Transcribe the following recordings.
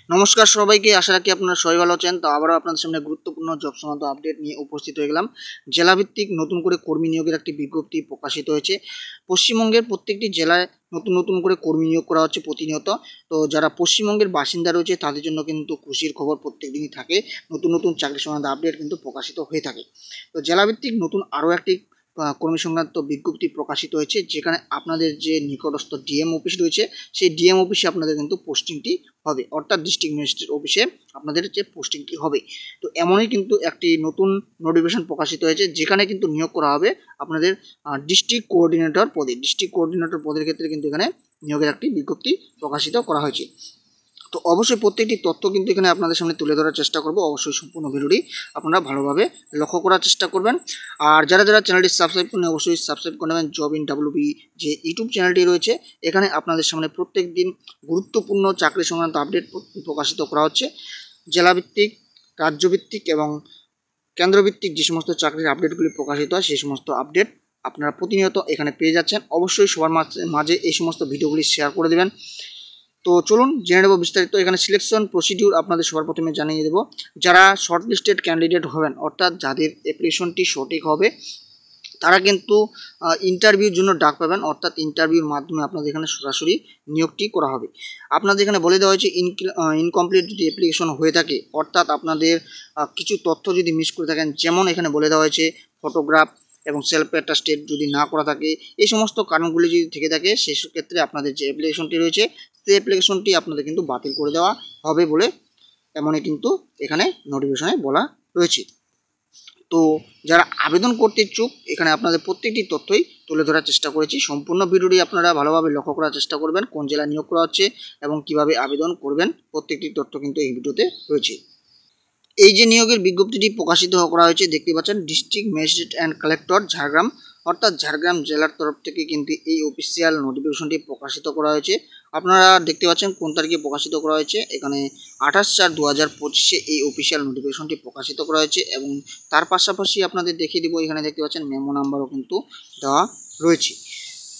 নমস্কার সবাইকে, আশা রাখি আপনারা সবাই ভালো আছেন। তো আবারও আপনাদের সামনে গুরুত্বপূর্ণ জব সংক্রান্ত আপডেট নিয়ে উপস্থিত হয়ে গেলাম। জেলাভিত্তিক নতুন করে কর্মী নিয়োগের একটি বিজ্ঞপ্তি প্রকাশিত হয়েছে। পশ্চিমবঙ্গের প্রত্যেকটি জেলায় নতুন নতুন করে কর্মী নিয়োগ করা হচ্ছে প্রতিনিয়ত। তো যারা পশ্চিমবঙ্গের বাসিন্দা রয়েছে তাদের জন্য কিন্তু খুশির খবর প্রত্যেক দিনই থাকে। নতুন নতুন চাকরি সংক্রান্ত আপডেট কিন্তু প্রকাশিত হয়ে থাকে। তো জেলাভিত্তিক নতুন আরও একটি কর্মী সংক্রান্ত বিজ্ঞপ্তি প্রকাশিত হয়েছে, যেখানে আপনাদের যে নিকটস্থ ডিএম অফিস রয়েছে সেই ডিএম অফিসে আপনাদের কিন্তু পোস্টিংটি হবে, অর্থাৎ ডিস্ট্রিক্ট ম্যাজিস্ট্রেট অফিসে আপনাদের যে পোস্টিংটি হবে। তো এমনই কিন্তু একটি নতুন নোটিফিকেশন প্রকাশিত হয়েছে, যেখানে কিন্তু নিয়োগ করা হবে আপনাদের ডিস্ট্রিক্ট কোঅর্ডিনেটর পদে। ডিস্ট্রিক্ট কোঅর্ডিনেটর পদের ক্ষেত্রে কিন্তু এখানে নিয়োগের একটি বিজ্ঞপ্তি প্রকাশিত করা হয়েছে। তো অবশ্যই প্রত্যেকটি তথ্য কিন্তু এখানে আপনাদের সামনে তুলে ধরার চেষ্টা করব। অবশ্যই সম্পূর্ণ ভিডিওটি আপনারা ভালোভাবে লক্ষ্য করার চেষ্টা করবেন। আর যারা যারা চ্যানেলটি সাবস্ক্রাইব করেন অবশ্যই সাবস্ক্রাইব করে নেবেন। জব ইন ডাব্লিউবি যে ইউটিউব চ্যানেলটি রয়েছে, এখানে আপনাদের সামনে প্রত্যেক দিন গুরুত্বপূর্ণ চাকরি সংক্রান্ত আপডেট প্রকাশিত করা হচ্ছে। জেলাভিত্তিক, রাজ্যভিত্তিক এবং কেন্দ্রভিত্তিক যে সমস্ত চাকরির আপডেটগুলি প্রকাশিত হয় সেই সমস্ত আপডেট আপনারা প্রতিনিয়ত এখানে পেয়ে যাচ্ছেন। অবশ্যই সবার মাঝে এই সমস্ত ভিডিওগুলি শেয়ার করে দেবেন। তো চলুন জেনে নেব বিস্তারিত। এখানে সিলেকশন প্রসিডিউর আপনাদের সবার প্রথমে জানিয়ে দেব। যারা শর্ট লিস্টেড ক্যান্ডিডেট হবেন, অর্থাৎ যাদের অ্যাপ্লিকেশনটি সঠিক হবে, তারা কিন্তু ইন্টারভিউর জন্য ডাক পাবেন, অর্থাৎ ইন্টারভিউর মাধ্যমে আপনাদের এখানে সরাসরি নিয়োগটি করা হবে। আপনাদের এখানে বলে দেওয়া হয়েছে ইনকমপ্লিট যদি অ্যাপ্লিকেশন হয়ে থাকে, অর্থাৎ আপনাদের কিছু তথ্য যদি মিস করে থাকেন, যেমন এখানে বলে দেওয়া হয়েছে ফটোগ্রাফ এবং সেলফ অ্যাটাস্টেড যদি না করা থাকে, এই সমস্ত কারণগুলি যদি থেকে থাকে সেই ক্ষেত্রে আপনাদের যে অ্যাপ্লিকেশনটি রয়েছে সেই অ্যাপ্লিকেশনটি আপনাদের কিন্তু বাতিল করে দেওয়া হবে বলে এমনই কিন্তু এখানে নোটিফিকেশনে বলা রয়েছে। তো যারা আবেদন করতে ইচ্ছুক, এখানে আপনাদের প্রত্যেকটি তথ্যই তুলে ধরার চেষ্টা করেছি। সম্পূর্ণ ভিডিওটি আপনারা ভালোভাবে লক্ষ্য করার চেষ্টা করবেন, কোন জেলায় নিয়োগ করা হচ্ছে এবং কিভাবে আবেদন করবেন, প্রত্যেকটি তথ্য কিন্তু এই ভিডিওতে রয়েছে। এই যে নিয়োগের বিজ্ঞপ্তিটি প্রকাশিত করা হয়েছে দেখতে পাচ্ছেন, district magistrate and collector Jhargram, অর্থাৎ ঝাড়গ্রাম জেলার তরফ থেকে কিন্তু এই অফিসিয়াল নোটিফিকেশনটি প্রকাশিত করা হয়েছে। আপনারা দেখতে পাচ্ছেন কোন তারিখে প্রকাশিত করা হয়েছে। এখানে 28/4/2025 এই অফিসিয়াল নোটিফিকেশনটি প্রকাশিত করা হয়েছে এবং তার পাশাপাশি আপনাদের দেখিয়ে দিব, এখানে দেখতে পাচ্ছেন মেমো নাম্বারও কিন্তু দেওয়া রয়েছে।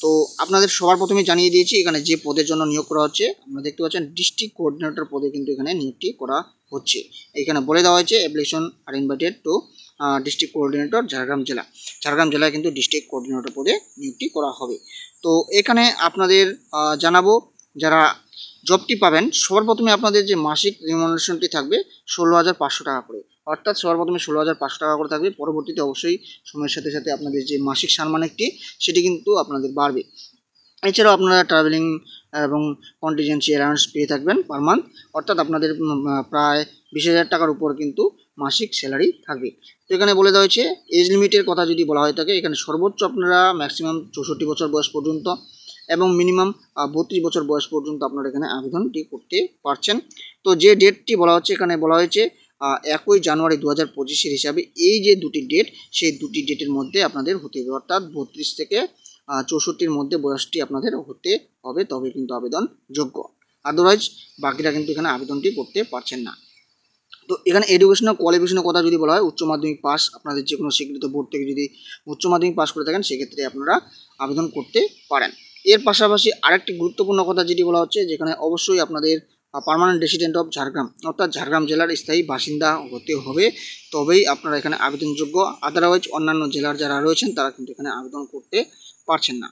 তো আপনাদের সবার প্রথমে জানিয়ে দিয়েছি এখানে যে পদের জন্য নিয়োগ করা হচ্ছে। আপনারা দেখতে পাচ্ছেন ডিস্ট্রিক্ট কোঅর্ডিনেটর পদে কিন্তু এখানে নিয়োগটি করা হচ্ছে। এখানে বলে দেওয়া হয়েছে application are invited to district coordinator Jhargram জেলা। ঝাড়গ্রাম জেলায় কিন্তু ডিস্ট্রিক্ট কোঅর্ডিনেটর পদে নিয়োগটি করা হবে। তো এখানে আপনাদের জানাবো, যারা জবটি পাবেন সবার প্রথমে আপনাদের যে মাসিক রিমুনারেশনটি থাকবে 16,500 টাকা করে, অর্থাৎ সবার প্রথমে 16,500 টাকা করে থাকবে। পরবর্তীতে অবশ্যই সময়ের সাথে সাথে আপনাদের যে মাসিক সম্মানিকটি সেটি কিন্তু আপনাদের বাড়বে। এছাড়াও আপনারা ট্রাভেলিং এবং কন্টিজেন্সি অ্যালাউন্স পেয়ে থাকবেন পার মান্থ, অর্থাৎ আপনাদের প্রায় 20,000 টাকার উপর কিন্তু মাসিক স্যালারি থাকবে। তো এখানে বলে দেওয়া হয়েছে এজ লিমিটের কথা যদি বলা হয়ে থাকে, এখানে সর্বোচ্চ আপনারা ম্যাক্সিমাম 64 বছর বয়স পর্যন্ত এবং মিনিমাম 32 বছর বয়স পর্যন্ত আপনারা এখানে আবেদনটি করতে পারছেন। তো যে ডেটটি বলা হচ্ছে, এখানে বলা হয়েছে 1 জানুয়ারি 2025 হিসাবে এই যে দুটি ডেট, সেই দুটি ডেটের মধ্যে আপনাদের হতে হবে, অর্থাৎ 32 থেকে 64-র মধ্যে বয়সটি আপনাদের হতে হবে, তবে কিন্তু আবেদন যোগ্য। আদারওয়াইজ বাকিরা কিন্তু এখানে আবেদনটি করতে পারছেন না। তো এখানে এডুকেশনাল কোয়ালিফিকেশনের কথা যদি বলা হয়, উচ্চ মাধ্যমিক পাস, আপনাদের যে কোনো স্বীকৃত বোর্ড থেকে যদি উচ্চ মাধ্যমিক পাস করে থাকেন সেক্ষেত্রে আপনারা আবেদন করতে পারেন। এর পাশাপাশি আরেকটি গুরুত্বপূর্ণ কথা যেটি বলা হচ্ছে, যেখানে অবশ্যই আপনাদের পার্মানেন্ট রেসিডেন্ট অফ ঝাড়গ্রাম, অর্থাৎ ঝাড়গ্রাম জেলার স্থায়ী বাসিন্দা হতে হবে, তবেই আপনারা এখানে আবেদনযোগ্য। আদারওয়াইজ অন্যান্য জেলার যারা রয়েছেন তারা কিন্তু এখানে আবেদন করতে পারছেন না।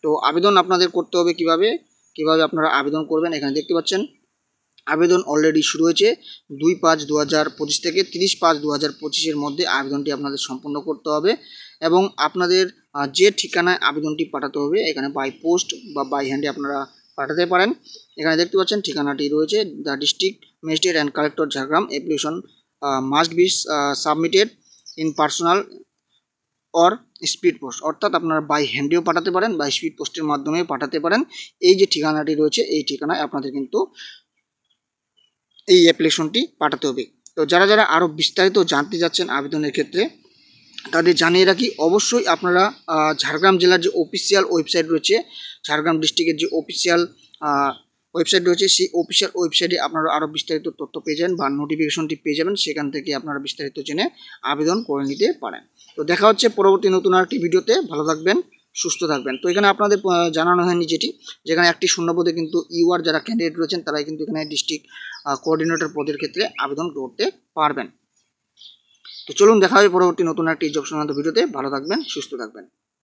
তো আবেদন আপনাদের করতে হবে কিভাবে আপনারা আবেদন করবেন, এখানে দেখতে পাচ্ছেন আবেদন অলরেডি শুরু হয়েছে। 2/5/2025 থেকে 30/5/2025 মধ্যে আবেদনটি আপনাদের সম্পন্ন করতে হবে এবং আপনাদের যে ঠিকানায় আবেদনটি পাঠাতে হবে, এখানে বাই পোস্ট বা বাই হ্যান্ডে আপনারা পাঠাতে পারেন। এখানে দেখতে পাচ্ছেন ঠিকানাটি রয়েছে, the district magistrate and collector Jhargram, application must be submitted in personal or speed post, অর্থাৎ আপনারা বাই হ্যান্ডেও পাঠাতে পারেন বা স্পিড পোস্টের মাধ্যমে পাঠাতে পারেন। এই যে ঠিকানাটি রয়েছে এই ঠিকানায় আপনাদের কিন্তু এই অ্যাপ্লিকেশনটি পাঠাতে হবে। তো যারা যারা আরও বিস্তারিত জানতে যাচ্ছেন আবেদনের ক্ষেত্রে, তাদের জানিয়ে রাখি অবশ্যই আপনারা ঝাড়গ্রাম জেলার যে অফিসিয়াল ওয়েবসাইট রয়েছে, ঝাড়গ্রাম ডিস্ট্রিক্টের যে অফিসিয়াল ওয়েবসাইট রয়েছে সেই অফিসিয়াল ওয়েবসাইটে আপনারা আরও বিস্তারিত তথ্য পেয়ে যাবেন বা নোটিফিকেশনটি পেয়ে যাবেন, সেখান থেকে আপনারা বিস্তারিত জেনে আবেদন করে নিতে পারেন। তো দেখা হচ্ছে পরবর্তী নতুন আরেকটি ভিডিওতে। ভালো থাকবেন, সুস্থ থাকবেন। তো এখানে আপনাদের জানানো হয়নি যেখানে একটি শূন্যপদে কিন্তু ইউআর যারা ক্যান্ডিডেট রয়েছেন তারাই কিন্তু এখানে ডিস্ট্রিক্ট কোঅর্ডিনেটর পদের ক্ষেত্রে আবেদন করতে পারবেন। তো চলুন দেখা হবে পরবর্তী নতুন একটি জব সংক্রান্ত ভিডিওতে। ভালো থাকবেন, সুস্থ থাকবেন।